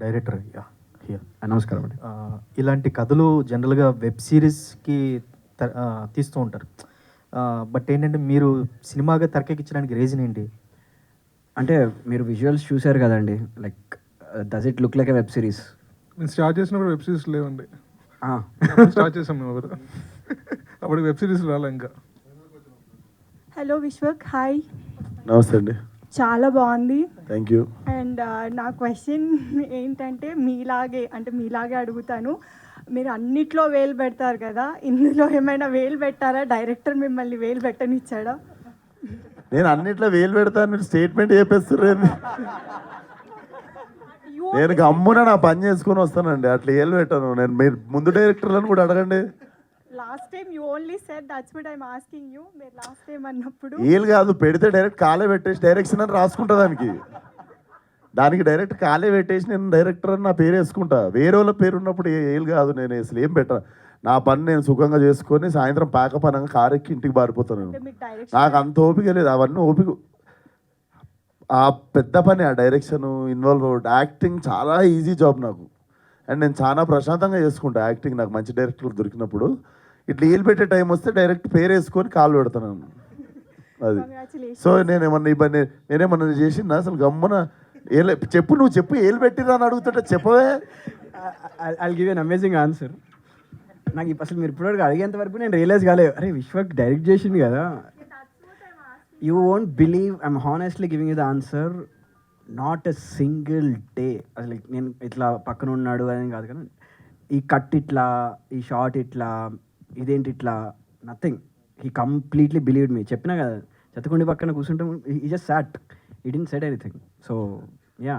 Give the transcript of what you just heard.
Director. నమస్కారం అండి. ఇలాంటి కథలు జనరల్గా వెబ్ సిరీస్కి తీస్తూ ఉంటారు. బట్ ఏంటంటే మీరు సినిమాగా తెరకెక్కించడానికి రీజన్ ఏంటి? అంటే మీరు విజువల్స్ చూశారు కదండి, like does it look like a web series? నేను స్టార్ట్ చేసినప్పుడు వెబ్ సిరీస్ లేవండి. Ah. స్టార్ట్ చేసాం మేము అప్పుడు వెబ్ సిరీస్ రాలే ఇంకా. Hello Vishwak, hi. నమస్తే అండి. చాలా బాగుంది. Thank you. అండ్ నా క్వశ్చన్ ఏంటంటే మీలాగే అడుగుతాను. మీరు అన్నిట్లో వేలు పెడతారు కదా, ఇందులో ఏమైనా వేలు పెట్టారా? డైరెక్టర్ మిమ్మల్ని వేలు పెట్టనిచ్చాడా? నేను అన్నిట్లో వేలు పెడతాను స్టేట్మెంట్ చెప్పేస్తుర్రేంది? నేను గమ్మున నా పని చేసుకొని వస్తానండి, అట్లా ఏలు పెట్టాను నేను. మీరు ముందు డైరెక్టర్లను కూడా అడగండి. Last time you only said, that's what I am asking you. మీరు లాస్ట్ టైం అన్నప్పుడు ఏలు కాదు, పెడితే డైరెక్ట్ కాలే పెట్టేసి డైరెక్షన్ అని రాసుకుంటా. దానికి డైరెక్ట్ కాలే పెట్టేసి నేను డైరెక్టర్ అని నా పేరు వేసుకుంటా. వేరే వాళ్ళ పేరు ఉన్నప్పుడు ఏలు కాదు, నేను అసలు ఏం పెట్టా. నా పని నేను సుఖంగా చేసుకొని సాయంత్రం పాకపనంగా కారెక్కి ఇంటికి పారిపోతాను. నాకు అంత ఓపిక లేదు, అవన్నీ ఓపిక. ఆ పెద్ద పని, ఆ డైరెక్షన్ ఇన్వాల్వ్ అవ్వడం. యాక్టింగ్ చాలా ఈజీ జాబ్ నాకు, అండ్ నేను చాలా ప్రశాంతంగా చేసుకుంటా యాక్టింగ్. నాకు మంచి డైరెక్టర్ దొరికినప్పుడు ఇట్లా ఏలు పెట్టే టైం వస్తే డైరెక్ట్ పేరు వేసుకొని కాలు పెడతాను అది. సో నేనేమన్నా చేసిందా అసలు? గమ్మున చెప్పు, నువ్వు చెప్పు, ఏలు పెట్టిరా అని అడుగుతుంటే చెప్పవే. I give an amazing answer. నాకు అసలు మీరు ఇప్పటివరకు అడిగేంత వరకు నేను రియలైజ్ కాలేదు, అరే విశ్వక్ డైరెక్ట్ చేసింది కదా. You won't believe, I'm honestly giving you the answer. Not a single day అసలు నేను ఇట్లా పక్కన ఉన్నాడు అని కాదు, కానీ ఈ కట్ ఇట్లా, ఈ షార్ట్ ఇట్లా, ఇదేంటి ఇట్లా, నథింగ్. హీ కంప్లీట్లీ బిలీవ్డ్ మీ. చెప్పినా కదా, చెత్తకుండి పక్కన కూర్చుంటాం, ఈ జస్ట్ సాట్, ఈ didn't said anything. So yeah.